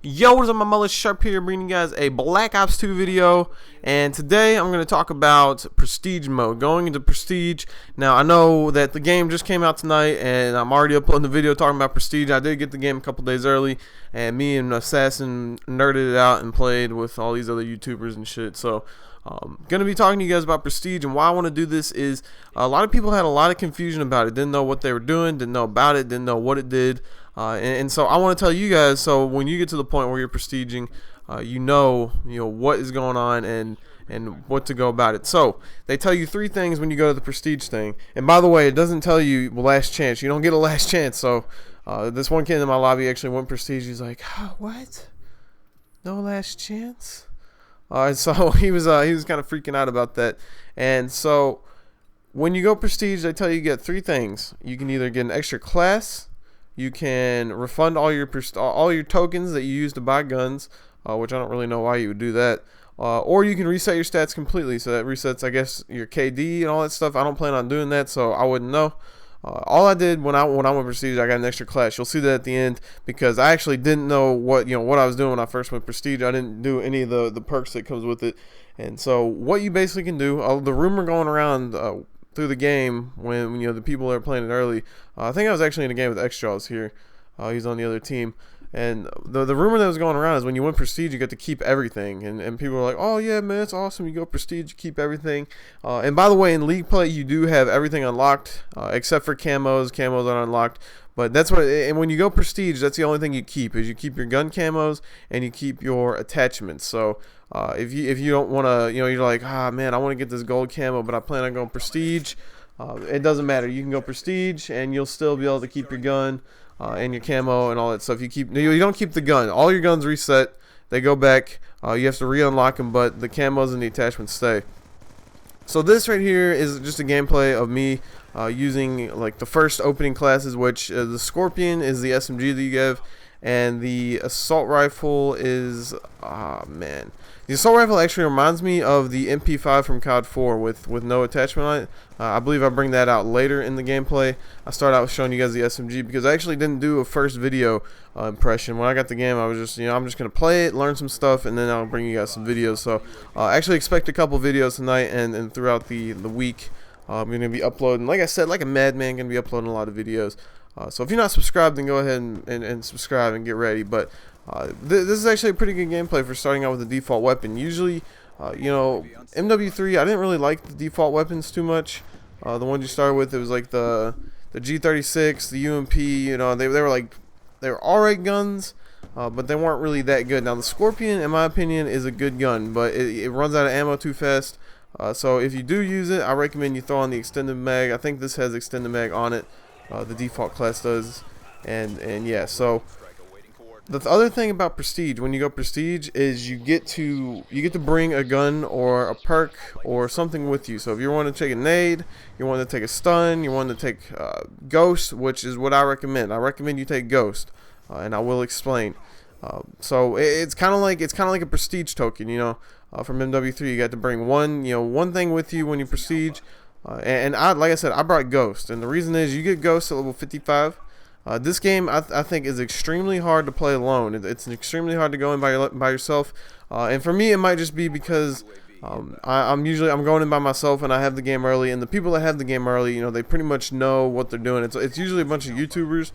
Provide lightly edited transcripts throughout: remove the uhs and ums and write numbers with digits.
Yo, what is up, my Mullet Sharp here, bringing you guys a Black Ops 2 video, and today I'm going to talk about Prestige mode, going into Prestige. Now, I know that the game just came out tonight, and I'm already uploading the video talking about Prestige. I did get the game a couple days early, and me and Assassin nerded it out and played with all these other YouTubers and shit, so going to be talking to you guys about Prestige. And why I want to do this is a lot of people had a lot of confusion about it, didn't know what they were doing, didn't know about it, didn't know what it did. And so I want to tell you guys, so when you get to the point where you're prestiging, you know what is going on and what to go about it. So they tell you 3 things when you go to the prestige thing. And by the way, it doesn't tell you last chance. You don't get a last chance. So this one kid in my lobby actually went prestige. He's like, oh, what? No last chance? So he was kind of freaking out about that. And so when you go prestige, they tell you get 3 things. You can either get an extra class. You can refund all your tokens that you use to buy guns, which I don't really know why you would do that. Or you can reset your stats completely, so that resets, I guess, your KD and all that stuff. I don't plan on doing that, so I wouldn't know. All I did when I went Prestige, I got an extra class. You'll see that at the end, because I actually didn't know what I was doing when I first went Prestige. I didn't do any of the perks that comes with it. And so what you basically can do, the rumor going around through the game when the people that are playing it early, I think I was actually in a game with X-Jaws here. He's on the other team. And the rumor that was going around is when you win Prestige, you get to keep everything. And people are like, oh, yeah, man, it's awesome. You go Prestige, you keep everything. And by the way, in League Play, you do have everything unlocked, except for camos. Camos are unlocked. But that's what, and when you go Prestige, that's the only thing you keep, is you keep your gun camos and you keep your attachments. So if you don't want to, you're like, man, I want to get this gold camo, but I plan on going Prestige. It doesn't matter. You can go Prestige, and you'll still be able to keep your gun and your camo and all that stuff. You don't keep the gun. All your guns reset. They go back. You have to re-unlock them, but the camos and the attachments stay. So this right here is just a gameplay of me using like the first opening classes, which the Scorpion is the SMG that you give, and the assault rifle is man. The assault rifle actually reminds me of the MP5 from COD 4 with no attachment on it. I believe I bring that out later in the gameplay. I start out showing you guys the SMG because I actually didn't do a first video impression. When I got the game, I was just, I'm just going to play it, learn some stuff, and then I'll bring you guys some videos. So actually expect a couple videos tonight and throughout the week. I'm going to be uploading, like I said, like a madman, going to be uploading a lot of videos. So if you're not subscribed, then go ahead and subscribe and get ready. But this is actually a pretty good gameplay for starting out with the default weapon. Usually, MW3, I didn't really like the default weapons too much. The ones you started with, it was like the G36, the UMP. They were alright guns, but they weren't really that good. Now the Scorpion, in my opinion, is a good gun, but it runs out of ammo too fast. So if you do use it, I recommend you throw on the extended mag. I think this has extended mag on it. The default class does, and yeah. So the other thing about Prestige, when you go Prestige, is you get to bring a gun or a perk or something with you. So if you want to take a nade, you want to take a stun, you want to take Ghost, which is what I recommend. I recommend you take Ghost, and I will explain. So it's kind of like a Prestige token, from MW3. You got to bring one thing with you when you Prestige. And like I said, I brought Ghost, and the reason is you get Ghost at level 55. This game I think is extremely hard to play alone. It's extremely hard to go in by yourself. And for me, it might just be because I'm going in by myself, and I have the game early. And the people that have the game early, they pretty much know what they're doing. It's usually a bunch of YouTubers,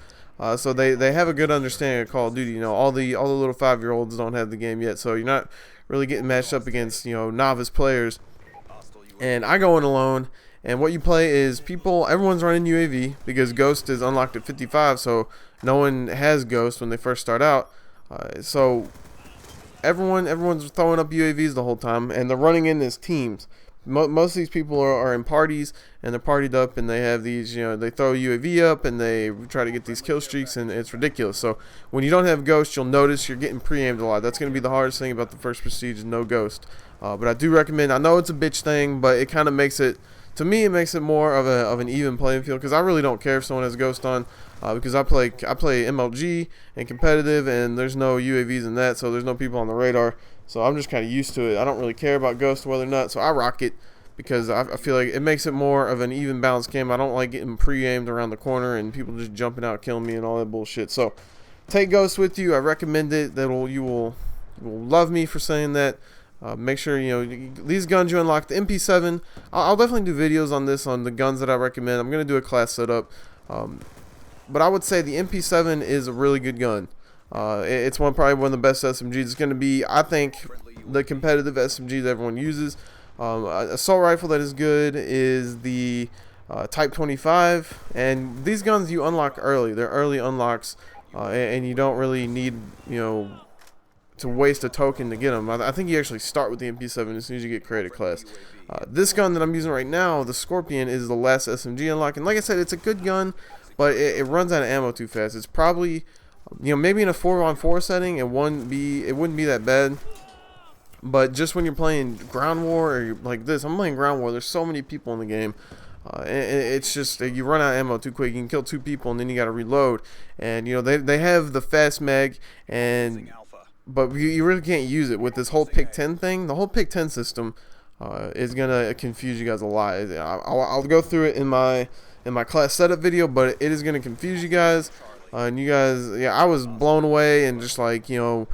so they have a good understanding of Call of Duty. All the little 5-year-olds don't have the game yet, so you're not really getting matched up against novice players. And I go in alone. And what you play is everyone's running UAV because Ghost is unlocked at 55, so no one has Ghost when they first start out. So everyone's throwing up UAVs the whole time, and they're running in as teams. Most of these people are in parties, and they're partied up, and they have these, they throw a UAV up, and they try to get these kill streaks, and it's ridiculous. So when you don't have Ghost, you'll notice you're getting pre-aimed a lot. That's going to be the hardest thing about the first Prestige is no Ghost. But I do recommend, I know it's a bitch thing, but it kind of makes it, to me, it makes it more of an even playing field, because I really don't care if someone has Ghost on, because I play MLG and competitive, and there's no UAVs in that, so there's no people on the radar. So I'm just kind of used to it. I don't really care about Ghost whether or not, so I rock it because I feel like it makes it more of an even balanced game. I don't like getting pre-aimed around the corner and people just jumping out killing me and all that bullshit. So take Ghost with you. I recommend it. You will love me for saying that. Make sure these guns you unlock. The MP7, I'll definitely do videos on this, on the guns that I recommend. I'm gonna do a class setup, but I would say the MP7 is a really good gun. It's probably one of the best SMGs. It's gonna be, I think, the competitive SMG that everyone uses. Assault rifle that is good is the Type 25, and these guns you unlock early. They're early unlocks, and you don't really need to waste a token to get them. I think you actually start with the MP7 as soon as you get created class. This gun that I'm using right now, the Scorpion, is the last SMG unlock, and like I said, it's a good gun, but it runs out of ammo too fast. It's probably, maybe in a 4-on-4 setting, it wouldn't be that bad. But just when you're playing ground war or like this, I'm playing ground war. There's so many people in the game. It's just you run out of ammo too quick. You can kill 2 people and then you got to reload. And they have the fast mag, but you really can't use it with this whole pick 10 thing. The whole pick 10 system is gonna confuse you guys a lot. I'll go through it in my class setup video, but it is gonna confuse you guys. And you guys, I was blown away, and just like you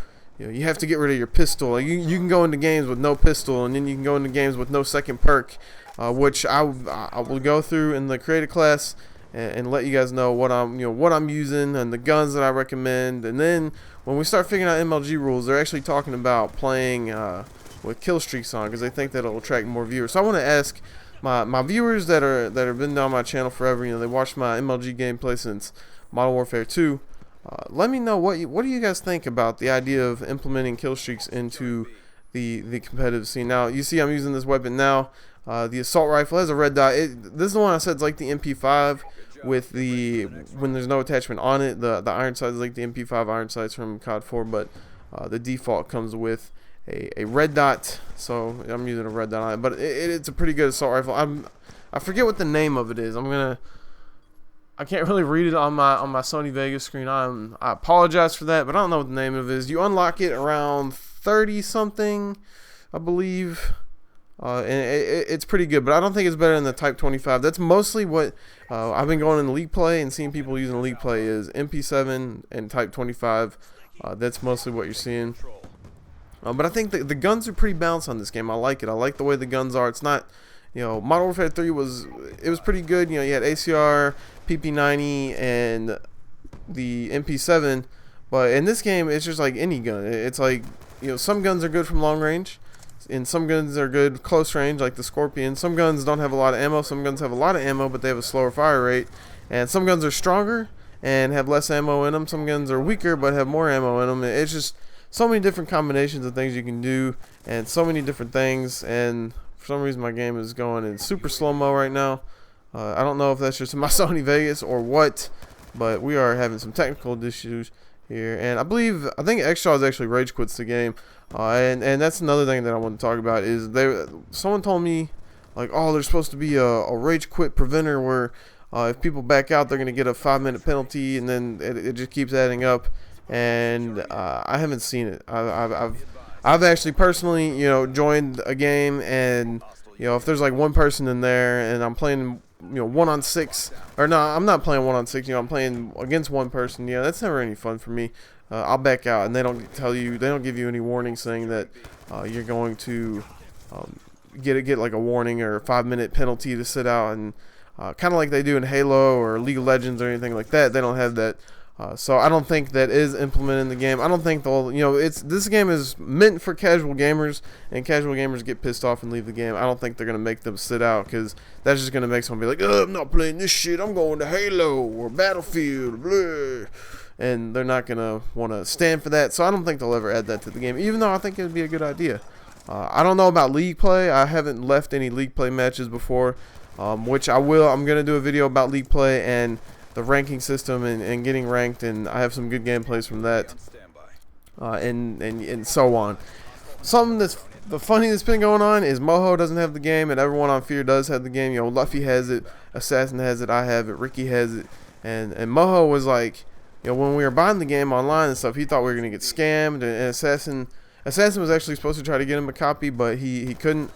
have to get rid of your pistol. You can go into games with no pistol, and then you can go into games with no second perk, which I will go through in the creative class and let you guys know what I'm using and the guns that I recommend. And then when we start figuring out MLG rules, they're actually talking about playing with kill streaks on, because they think that it'll attract more viewers. So I want to ask my viewers that have been on my channel forever. They watched my MLG gameplay since Modern Warfare 2. Let me know what do you guys think about the idea of implementing kill streaks into the competitive scene. Now you see I'm using this weapon now. The assault rifle has a red dot. This is the one I said is like the MP5 with when there's no attachment on it. The iron sights is like the MP5 iron sights from COD 4, but the default comes with a red dot. So I'm using a red dot on it, but it's a pretty good assault rifle. I forget what the name of it is. I can't really read it on my Sony Vegas screen. I apologize for that, but I don't know what the name of it is. You unlock it around 30 something, I believe, and it's pretty good. But I don't think it's better than the Type 25. That's mostly what I've been going in league play and seeing people using league play is MP7 and Type 25. That's mostly what you're seeing. But I think the guns are pretty balanced on this game. I like it. I like the way the guns are. It's not, Modern Warfare 3 was pretty good. You had ACR, PP90, and the MP7. But in this game, it's just like any gun. It's like, some guns are good from long range, and some guns are good close range, like the Scorpion. Some guns don't have a lot of ammo. Some guns have a lot of ammo, but they have a slower fire rate. And some guns are stronger and have less ammo in them. Some guns are weaker but have more ammo in them. It's just so many different combinations of things you can do, and so many different things. And for some reason, my game is going in super slow-mo right now. I don't know if that's just my Sony Vegas or what, but we are having some technical issues here. And I think Xshaw's actually rage quits the game. And that's another thing that I want to talk about is someone told me, like, oh, there's supposed to be a rage quit preventer where if people back out, they're going to get a 5-minute penalty, and then it just keeps adding up. And I haven't seen it. I've actually personally, joined a game, and if there's like one person in there, and I'm playing, 1-on-6, or no, I'm not playing 1-on-6. I'm playing against one person. That's never any fun for me. I'll back out, and they don't give you any warning saying that you're going to get like a warning or a 5-minute penalty to sit out, and kind of like they do in Halo or League of Legends or anything like that. They don't have that. So I don't think that is implemented in the game. I don't think this game is meant for casual gamers, and casual gamers get pissed off and leave the game. I don't think they're going to make them sit out, because that's just going to make someone be like, oh, I'm not playing this shit. I'm going to Halo or Battlefield, blah. And they're not going to want to stand for that. So I don't think they'll ever add that to the game, even though I think it would be a good idea. I don't know about league play. I haven't left any league play matches before, which I will. I'm going to do a video about league play and the ranking system and getting ranked, and I have some good gameplays from that, and so on. Something the funny that's been going on is Moho doesn't have the game, and everyone on Fear does have the game. Luffy has it, Assassin has it, I have it, Ricky has it, and Moho was like, when we were buying the game online and stuff, he thought we were gonna get scammed, and Assassin was actually supposed to try to get him a copy, but he couldn't.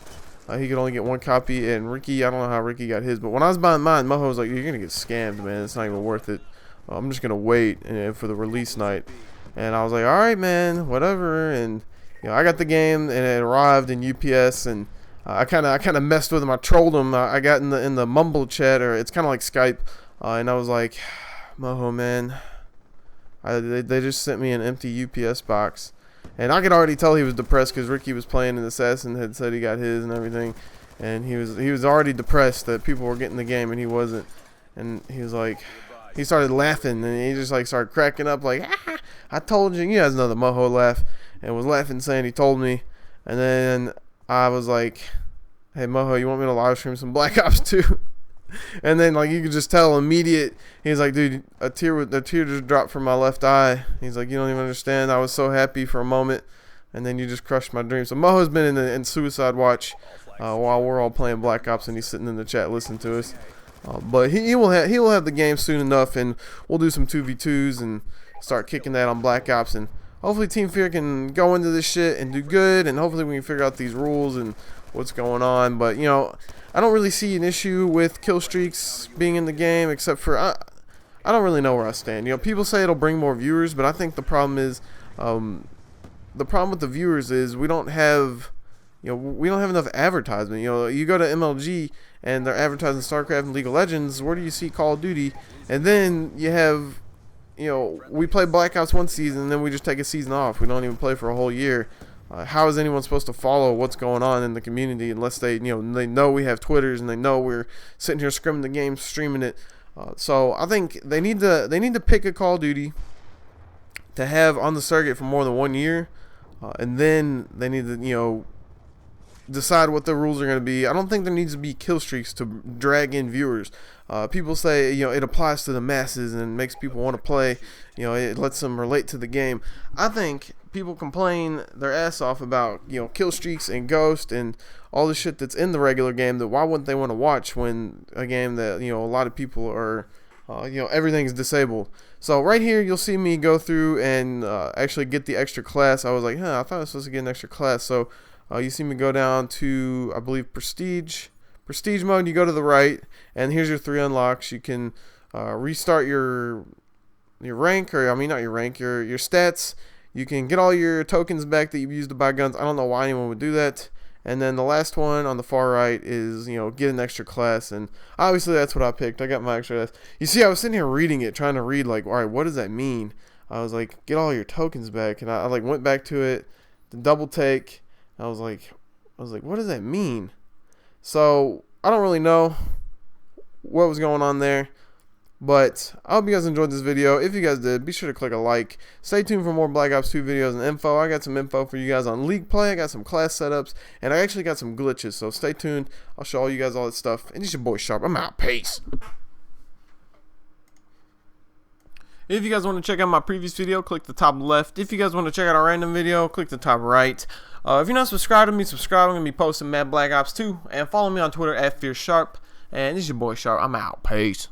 He could only get one copy, and Ricky, I don't know how Ricky got his, but when I was buying mine, Moho was like, you're going to get scammed, man. It's not even worth it. I'm just gonna wait for the release night. And I was like, all right, man, whatever. And I got the game, and it arrived in UPS, and I kind of messed with him. I trolled him. I got in the Mumble chat, or it's kind of like Skype, and I was like, Moho, man, they just sent me an empty UPS box, and I could already tell he was depressed because Ricky was playing an Assassin, had said he got his and everything, and he was already depressed that people were getting the game and he wasn't, and he was like, he started laughing, and he just like started cracking up like, ah, I told you. You guys know the Moho laugh, and was laughing saying he told me, and then I was like, hey Moho, you want me to live stream some Black Ops 2? And then like you could just tell immediate, he's like, dude, a tear just dropped from my left eye. He's like, you don't even understand. I was so happy for a moment, and then you just crushed my dream. So Moho's been in Suicide Watch while we're all playing Black Ops, and he's sitting in the chat listening to us. But he will have the game soon enough, and we'll do some 2v2s and start kicking that on Black Ops, and hopefully Team Fear can go into this shit and do good, and hopefully we can figure out these rules and what's going on. But I don't really see an issue with kill streaks being in the game, except for I don't really know where I stand. People say it'll bring more viewers, but I think the problem is the problem with the viewers is we don't have enough advertisement. You go to MLG and they're advertising StarCraft and League of Legends. Where do you see Call of Duty? And then you have, we play Black Ops one season and then we just take a season off. We don't even play for a whole year. How is anyone supposed to follow what's going on in the community unless they know we have Twitters and they know we're sitting here scrimming the game, streaming it? So I think they need to pick a Call of Duty to have on the circuit for more than 1 year, and then they need to decide what the rules are going to be. I don't think there needs to be kill streaks to drag in viewers. People say it applies to the masses and makes people want to play. It lets them relate to the game. I think people complain their ass off about kill streaks and Ghost and all the shit that's in the regular game. That why wouldn't they want to watch when a game that a lot of people are everything's disabled. So right here you'll see me go through and actually get the extra class. I was like, I thought I was supposed to get an extra class. So you see me go down to, I believe, Prestige mode. You go to the right, and here's your 3 unlocks. You can restart your rank, or not your rank, your stats. You can get all your tokens back that you've used to buy guns. I don't know why anyone would do that. And then the last one on the far right is, get an extra class. And obviously that's what I picked. I got my extra class. You see, I was sitting here reading it, trying to read, like, all right, what does that mean? I was like, get all your tokens back. And I like went back to it, the double take. I was like, what does that mean? So I don't really know what was going on there, but I hope you guys enjoyed this video. If you guys did, be sure to click a like. Stay tuned for more Black Ops 2 videos and info. I got some info for you guys on League play. I got some class setups, and I actually got some glitches. So stay tuned. I'll show all you guys all that stuff. And it's your boy Sharp. I'm out. Peace. If you guys want to check out my previous video, click the top left. If you guys want to check out a random video, click the top right. If you're not subscribed to me, subscribe. I'm going to be posting Mad Black Ops 2. And follow me on Twitter @FierceSharp. And this is your boy Sharp. I'm out. Peace.